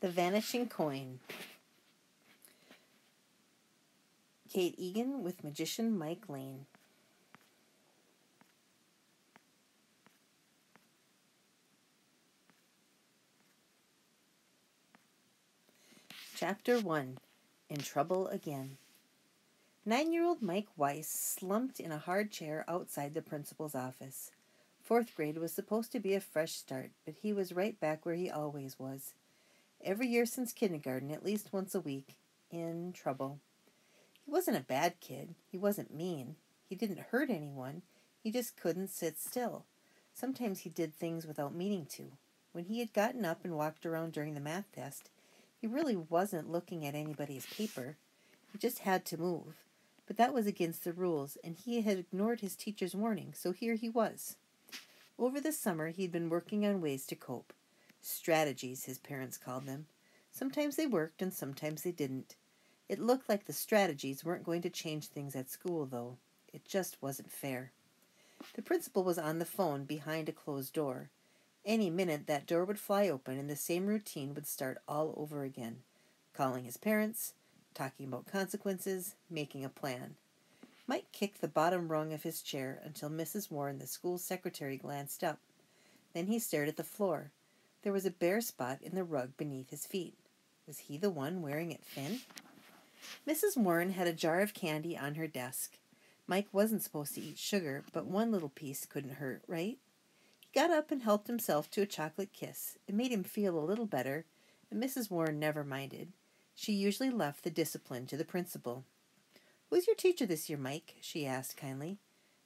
The Vanishing Coin. Kate Egan with magician Mike Lane. Chapter 1. In Trouble Again. 9-year-old Mike Weiss slumped in a hard chair outside the principal's office. 4th grade was supposed to be a fresh start, but he was right back where he always was. Every year since kindergarten, at least once a week, in trouble. He wasn't a bad kid. He wasn't mean. He didn't hurt anyone. He just couldn't sit still. Sometimes he did things without meaning to. When he had gotten up and walked around during the math test, he really wasn't looking at anybody's paper. He just had to move. But that was against the rules, and he had ignored his teacher's warning, so here he was. Over the summer, he'd been working on ways to cope. Strategies, his parents called them. Sometimes they worked and sometimes they didn't. It looked like the strategies weren't going to change things at school, though. It just wasn't fair. The principal was on the phone behind a closed door. Any minute that door would fly open and the same routine would start all over again. Calling his parents, talking about consequences, making a plan. Mike kicked the bottom rung of his chair until Mrs. Warren, the school secretary, glanced up. Then he stared at the floor. There was a bare spot in the rug beneath his feet. Was he the one wearing it thin? Mrs. Warren had a jar of candy on her desk. Mike wasn't supposed to eat sugar, but one little piece couldn't hurt, right? He got up and helped himself to a chocolate kiss. It made him feel a little better, and Mrs. Warren never minded. She usually left the discipline to the principal. "Who's your teacher this year, Mike?" she asked kindly.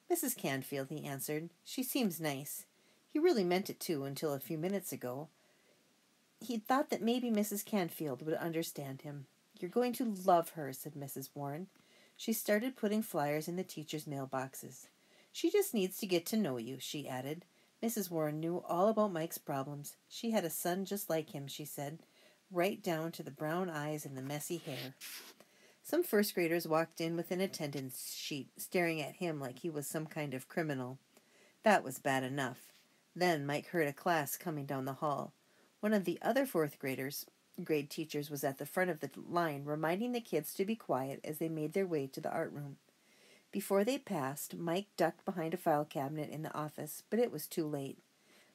"Mrs. Canfield," he answered. "She seems nice." He really meant it, too, until a few minutes ago. He'd thought that maybe Mrs. Canfield would understand him. "You're going to love her," said Mrs. Warren. She started putting flyers in the teachers' mailboxes. "She just needs to get to know you," she added. Mrs. Warren knew all about Mike's problems. She had a son just like him, she said, right down to the brown eyes and the messy hair. Some first graders walked in with an attendance sheet, staring at him like he was some kind of criminal. That was bad enough. Then Mike heard a class coming down the hall. One of the other 4th grade teachers was at the front of the line, reminding the kids to be quiet as they made their way to the art room. Before they passed, Mike ducked behind a file cabinet in the office, but it was too late.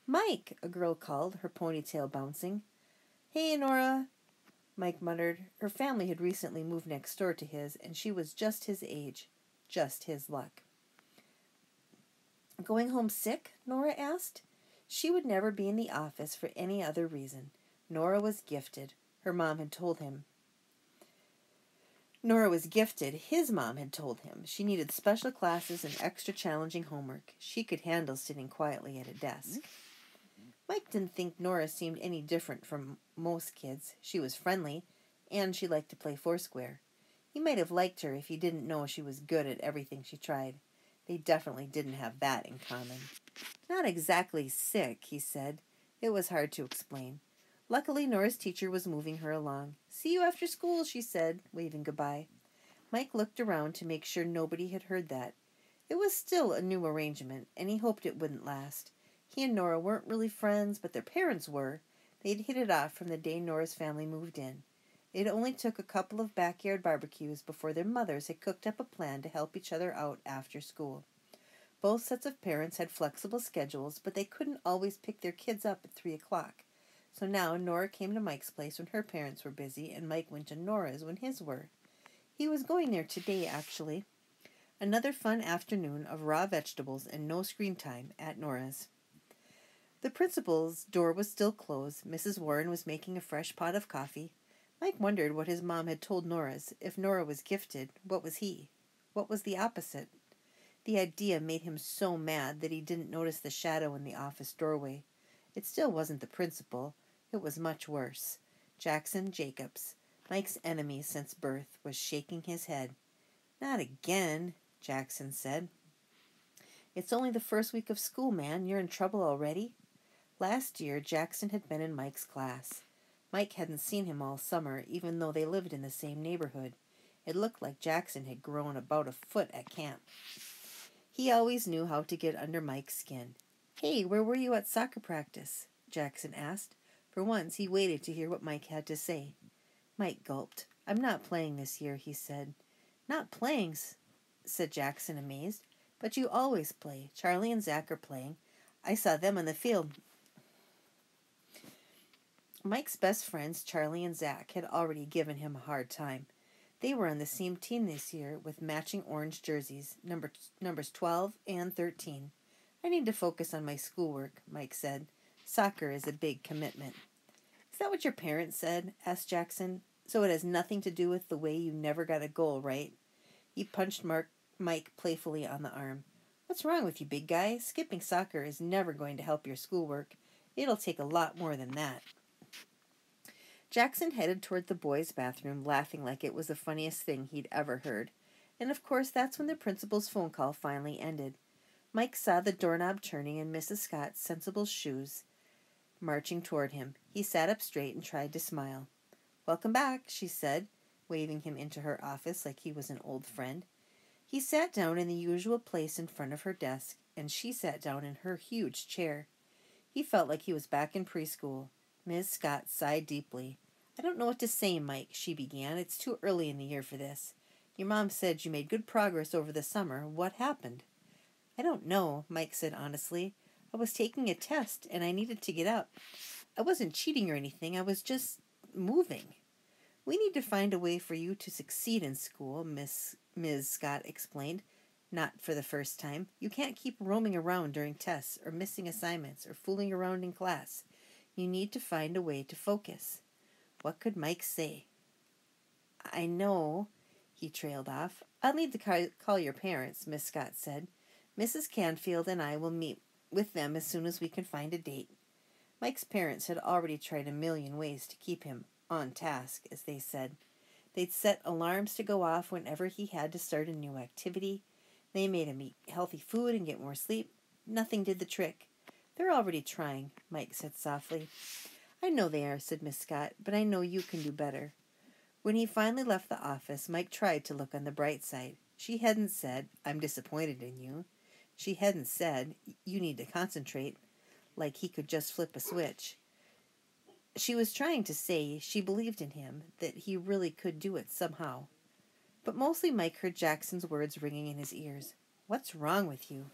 "Mike!" a girl called, her ponytail bouncing. "Hey, Nora," Mike muttered. Her family had recently moved next door to his, and she was just his age. Just his luck. "Going home sick?" Nora asked. She would never be in the office for any other reason. Nora was gifted. Her mom had told him. Nora was gifted. His mom had told him. She needed special classes and extra challenging homework. She could handle sitting quietly at a desk. Mike didn't think Nora seemed any different from most kids. She was friendly, and she liked to play foursquare. He might have liked her if he didn't know she was good at everything she tried. They definitely didn't have that in common. "Not exactly sick," he said. It was hard to explain. Luckily, Nora's teacher was moving her along. "See you after school," she said, waving goodbye. Mike looked around to make sure nobody had heard that. It was still a new arrangement, and he hoped it wouldn't last. He and Nora weren't really friends, but their parents were. They'd hit it off from the day Nora's family moved in. It only took a couple of backyard barbecues before their mothers had cooked up a plan to help each other out after school. Both sets of parents had flexible schedules, but they couldn't always pick their kids up at 3 o'clock. So now Nora came to Mike's place when her parents were busy, and Mike went to Nora's when his were. He was going there today, actually. Another fun afternoon of raw vegetables and no screen time at Nora's. The principal's door was still closed. Mrs. Warren was making a fresh pot of coffee. Mike wondered what his mom had told Nora's. If Nora was gifted, what was he? What was the opposite? The idea made him so mad that he didn't notice the shadow in the office doorway. It still wasn't the principal. It was much worse. Jackson Jacobs, Mike's enemy since birth, was shaking his head. "Not again," Jackson said. "It's only the first week of school, man. You're in trouble already?" Last year, Jackson had been in Mike's class. Mike hadn't seen him all summer, even though they lived in the same neighborhood. It looked like Jackson had grown about a foot at camp. He always knew how to get under Mike's skin. "Hey, where were you at soccer practice?" Jackson asked. For once he waited to hear what Mike had to say. Mike gulped. "I'm not playing this year," he said. "Not playing?" said Jackson, amazed. "But you always play. Charlie and Zach are playing. I saw them on the field." Mike's best friends, Charlie and Zach, had already given him a hard time. They were on the same team this year with matching orange jerseys, numbers 12 and 13. "I need to focus on my schoolwork," Mike said. "Soccer is a big commitment." "Is that what your parents said?" asked Jackson. "So it has nothing to do with the way you never got a goal, right?" He punched Mike playfully on the arm. "What's wrong with you, big guy? Skipping soccer is never going to help your schoolwork. It'll take a lot more than that." Jackson headed toward the boys' bathroom, laughing like it was the funniest thing he'd ever heard. And of course that's when the principal's phone call finally ended. Mike saw the doorknob turning and Mrs. Scott's sensible shoes marching toward him. He sat up straight and tried to smile. "Welcome back," she said, waving him into her office like he was an old friend. He sat down in the usual place in front of her desk, and she sat down in her huge chair. He felt like he was back in preschool. Ms. Scott sighed deeply. "I don't know what to say, Mike," she began. "It's too early in the year for this. Your mom said you made good progress over the summer. What happened?" "I don't know," Mike said honestly. "I was taking a test, and I needed to get up. I wasn't cheating or anything. I was just moving." "We need to find a way for you to succeed in school," Ms. Scott explained, not for the first time. "You can't keep roaming around during tests, or missing assignments, or fooling around in class. You need to find a way to focus." What could Mike say? "I know," he trailed off. "I'll need to call your parents," Miss Scott said. "Mrs. Canfield and I will meet with them as soon as we can find a date." Mike's parents had already tried a million ways to keep him on task, as they said. They'd set alarms to go off whenever he had to start a new activity. They made him eat healthy food and get more sleep. Nothing did the trick. "They're already trying," Mike said softly. "I know they are," said Miss Scott, "but I know you can do better." When he finally left the office, Mike tried to look on the bright side. She hadn't said, "I'm disappointed in you." She hadn't said, "You need to concentrate," like he could just flip a switch. She was trying to say she believed in him, that he really could do it somehow. But mostly Mike heard Jackson's words ringing in his ears. "What's wrong with you?"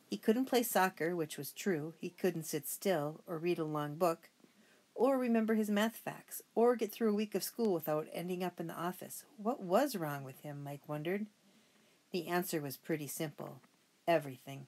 He couldn't play soccer, which was true. He couldn't sit still or read a long book, or remember his math facts, or get through a week of school without ending up in the office. What was wrong with him, Mike wondered. The answer was pretty simple. Everything.